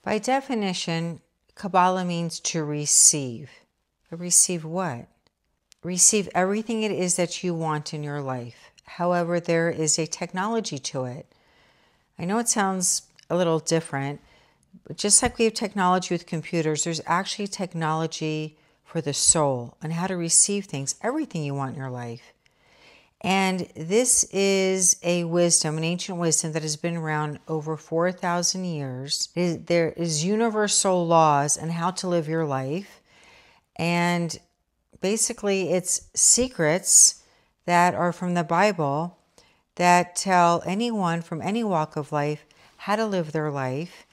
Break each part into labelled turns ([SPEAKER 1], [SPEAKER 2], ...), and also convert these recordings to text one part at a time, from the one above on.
[SPEAKER 1] By definition, Kabbalah means to receive. But receive what? Receive everything it is that you want in your life. However, there is a technology to it. I know it sounds a little different, but just like we have technology with computers, there's actually technology for the soul on how to receive things, everything you want in your life. And this is a wisdom, an ancient wisdom that has been around over 4,000 years. There is universal laws on how to live your life. And basically, it's secrets that are from the Bible that tell anyone from any walk of life how to live their life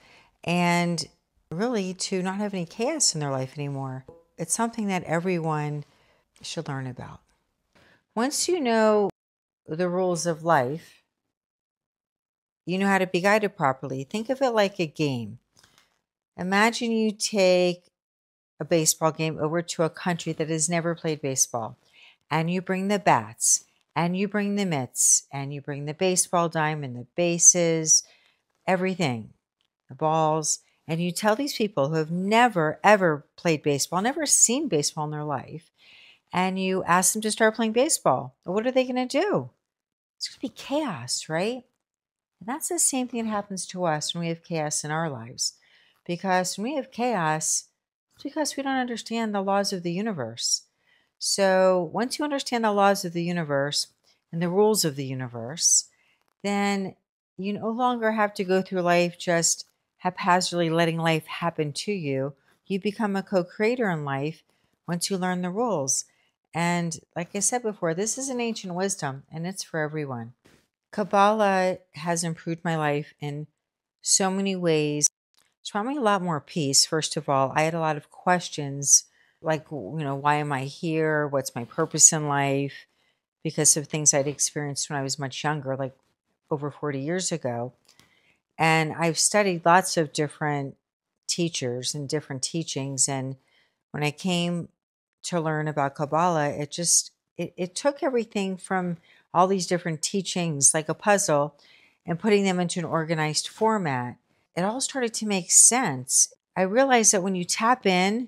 [SPEAKER 1] and really to not have any chaos in their life anymore. It's something that everyone should learn about. Once you know the rules of life, you know how to be guided properly. Think of it like a game. Imagine you take a baseball game over to a country that has never played baseball, and you bring the bats, and you bring the mitts, and you bring the baseball diamond, the bases, everything, the balls, and you tell these people who have never, ever played baseball, never seen baseball in their life, and you ask them to start playing baseball. What are they going to do? It's going to be chaos, right? And that's the same thing that happens to us when we have chaos in our lives. Because when we have chaos, it's because we don't understand the laws of the universe. So once you understand the laws of the universe and the rules of the universe, then you no longer have to go through life just haphazardly letting life happen to you. You become a co-creator in life once you learn the rules. And like I said before, this is an ancient wisdom and it's for everyone. Kabbalah has improved my life in so many ways. It's brought me a lot more peace. First of all, I had a lot of questions like, why am I here? What's my purpose in life? Because of things I'd experienced when I was much younger, like over 40 years ago. And I've studied lots of different teachers and different teachings. And when I came to learn about Kabbalah, it took everything from all these different teachings like a puzzle and putting them into an organized format. It all started to make sense. I realized that when you tap in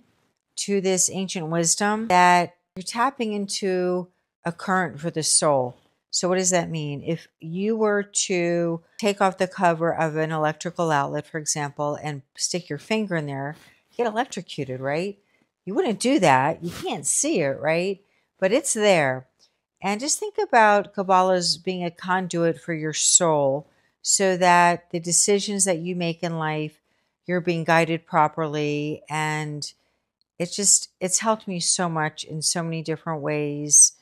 [SPEAKER 1] to this ancient wisdom, that you're tapping into a current for the soul. So what does that mean? If you were to take off the cover of an electrical outlet, for example, and stick your finger in there, you get electrocuted, right? You wouldn't do that. You can't see it, right? But it's there. And just think about Kabbalah as being a conduit for your soul so that the decisions that you make in life, you're being guided properly. And it's helped me so much in so many different ways.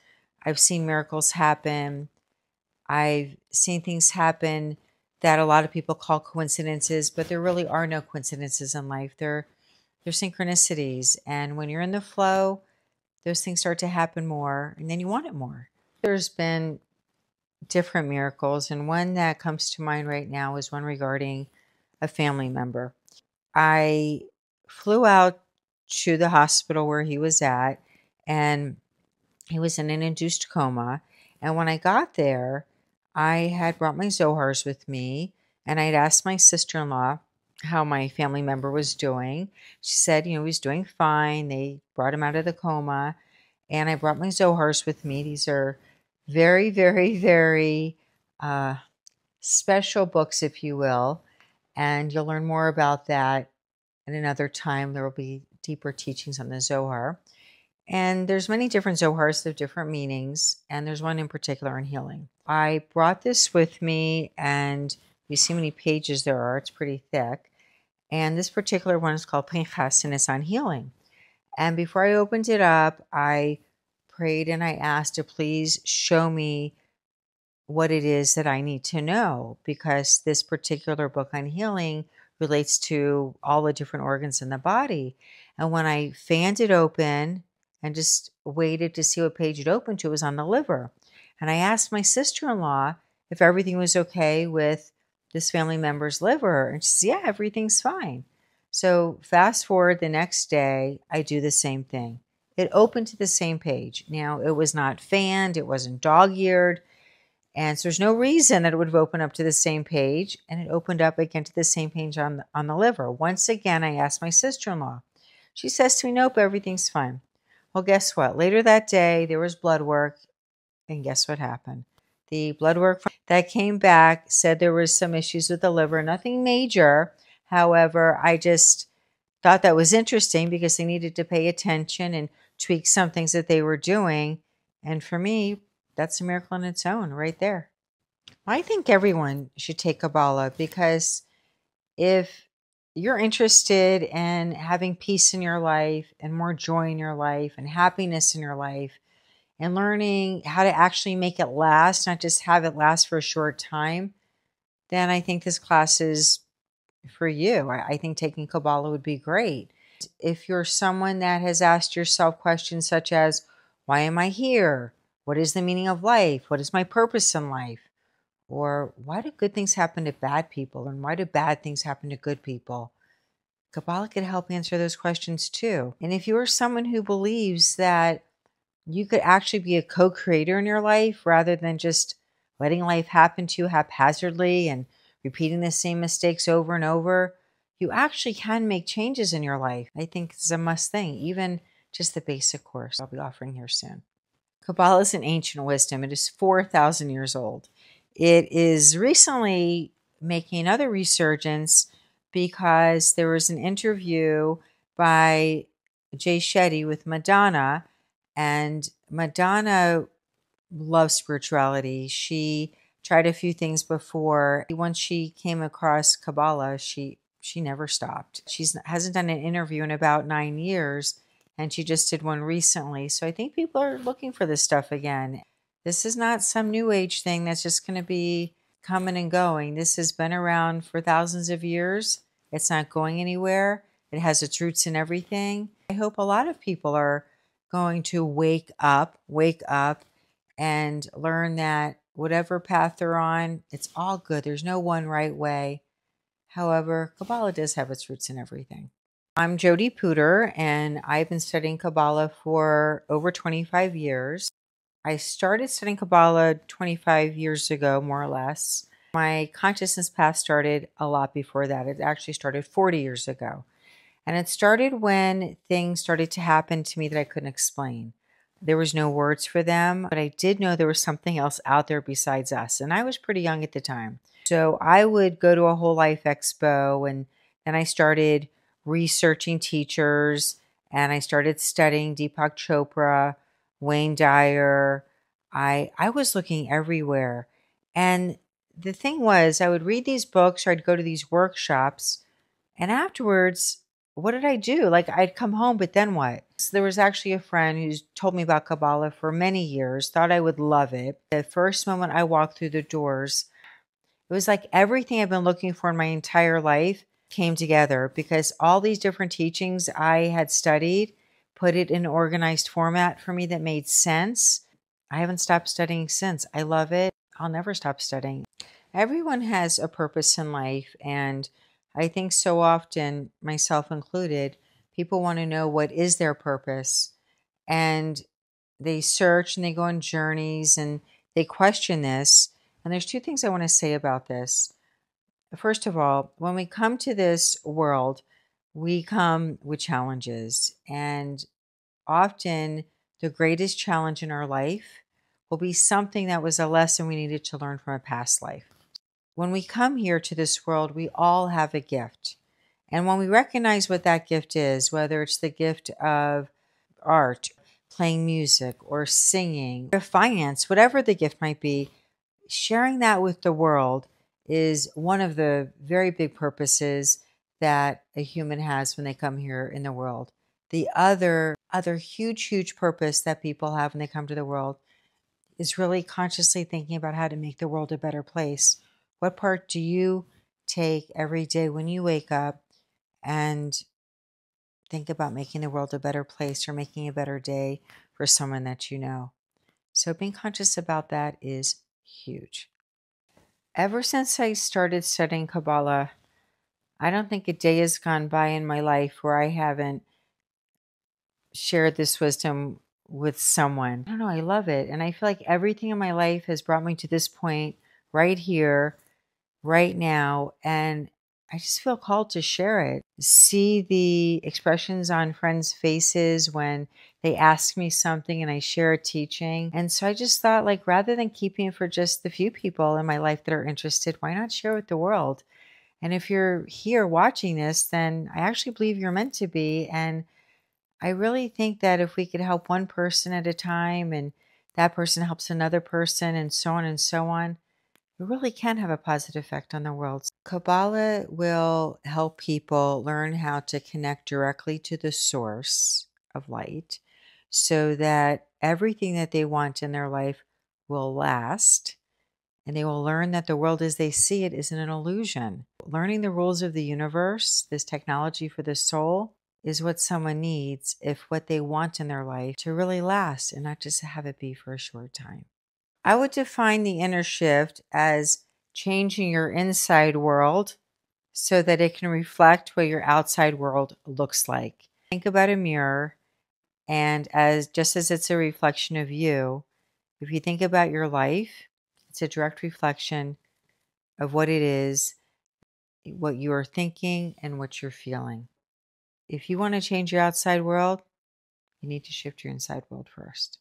[SPEAKER 1] I've seen miracles happen. I've seen things happen that a lot of people call coincidences, but there really are no coincidences in life. They're synchronicities. And when you're in the flow, those things start to happen more, and then you want it more. There's been different miracles, and one that comes to mind right now is one regarding a family member. I flew out to the hospital where he was at, and he was in an induced coma. And when I got there, I had brought my Zohars with me, and I had asked my sister-in-law how my family member was doing. She said, he was doing fine. They brought him out of the coma, and I brought my Zohars with me. These are very, very, very special books, if you will, and you'll learn more about that at another time. There will be deeper teachings on the Zohar. And there's many different Zohars of different meanings, and there's one in particular on healing. I brought this with me, and you see how many pages there are. It's pretty thick. And this particular one is called Pinchas, and it's on healing. And before I opened it up, I prayed and I asked to please show me what it is that I need to know, because this particular book on healing relates to all the different organs in the body. And when I fanned it open and just waited to see what page it opened to, it was on the liver. And I asked my sister-in-law if everything was okay with this family member's liver. And she says, yeah, everything's fine. So fast forward the next day, I do the same thing. It opened to the same page. Now, it was not fanned. It wasn't dog-eared. And so there's no reason that it would have opened up to the same page, and it opened up again to the same page on the liver. Once again, I asked my sister-in-law. She says to me, nope, everything's fine. Well, guess what? Later that day, there was blood work, and guess what happened? The blood work that came back said there was some issues with the liver, nothing major. However, I just thought that was interesting because they needed to pay attention and tweak some things that they were doing. And for me, that's a miracle in its own right there. I think everyone should take Kabbalah because if you're interested in having peace in your life and more joy in your life and happiness in your life and learning how to actually make it last, not just have it last for a short time, then I think this class is for you. I think taking Kabbalah would be great. If you're someone that has asked yourself questions such as, why am I here? What is the meaning of life? What is my purpose in life? Or why do good things happen to bad people? And why do bad things happen to good people? Kabbalah could help answer those questions too. And if you're someone who believes that you could actually be a co-creator in your life rather than just letting life happen to you haphazardly and repeating the same mistakes over and over, you actually can make changes in your life. I think it's a must thing, even just the basic course I'll be offering here soon. Kabbalah is an ancient wisdom. It is 4,000 years old. It is recently making another resurgence because there was an interview by Jay Shetty with Madonna, and Madonna loves spirituality. She tried a few things before. Once she came across Kabbalah, she never stopped. She hasn't done an interview in about 9 years, and she just did one recently. So I think people are looking for this stuff again. This is not some new age thing that's just going to be coming and going. This has been around for thousands of years. It's not going anywhere. It has its roots in everything. I hope a lot of people are going to wake up and learn that whatever path they're on, it's all good. There's no one right way. However, Kabbalah does have its roots in everything. I'm Jody Pooter, and I've been studying Kabbalah for over 25 years. I started studying Kabbalah 25 years ago, more or less. My consciousness path started a lot before that. It actually started 40 years ago. And it started when things started to happen to me that I couldn't explain. There was no words for them, but I did know there was something else out there besides us. And I was pretty young at the time. So I would go to a whole life expo, and then I started researching teachers, and I started studying Deepak Chopra, Wayne Dyer. I was looking everywhere. And the thing was, I would read these books or I'd go to these workshops, and afterwards, what did I do? Like, I'd come home, but then what? So there was actually a friend who's told me about Kabbalah for many years, thought I would love it. The first moment I walked through the doors, it was like everything I've been looking for in my entire life came together because all these different teachings I had studied put it in an organized format for me that made sense. I haven't stopped studying since. I love it. I'll never stop studying. Everyone has a purpose in life, and I think so often, myself included, people want to know what is their purpose, and they search and they go on journeys and they question this. And there's two things I want to say about this. First of all, when we come to this world, we come with challenges, and often the greatest challenge in our life will be something that was a lesson we needed to learn from a past life. When we come here to this world, we all have a gift. And when we recognize what that gift is, whether it's the gift of art, playing music, or singing, or finance, whatever the gift might be, sharing that with the world is one of the very big purposes that a human has when they come here in the world. The other huge purpose that people have when they come to the world is really consciously thinking about how to make the world a better place. What part do you take every day when you wake up and think about making the world a better place or making a better day for someone that you know? So being conscious about that is huge. Ever since I started studying Kabbalah, I don't think a day has gone by in my life where I haven't shared this wisdom with someone. I don't know, I love it. And I feel like everything in my life has brought me to this point right here, right now. And I just feel called to share it. See the expressions on friends' faces when they ask me something and I share a teaching. And so I just thought, like, rather than keeping it for just the few people in my life that are interested, why not share with the world? And if you're here watching this, then I actually believe you're meant to be. And I really think that if we could help one person at a time and that person helps another person and so on, it really can have a positive effect on the world. Kabbalah will help people learn how to connect directly to the source of light so that everything that they want in their life will last, and they will learn that the world as they see it isn't an illusion. Learning the rules of the universe, this technology for the soul, is what someone needs if what they want in their life to really last and not just have it be for a short time. I would define the inner shift as changing your inside world so that it can reflect what your outside world looks like. Think about a mirror, and as just as it's a reflection of you, if you think about your life, it's a direct reflection of what it is, what you are thinking, and what you're feeling. If you want to change your outside world, you need to shift your inside world first.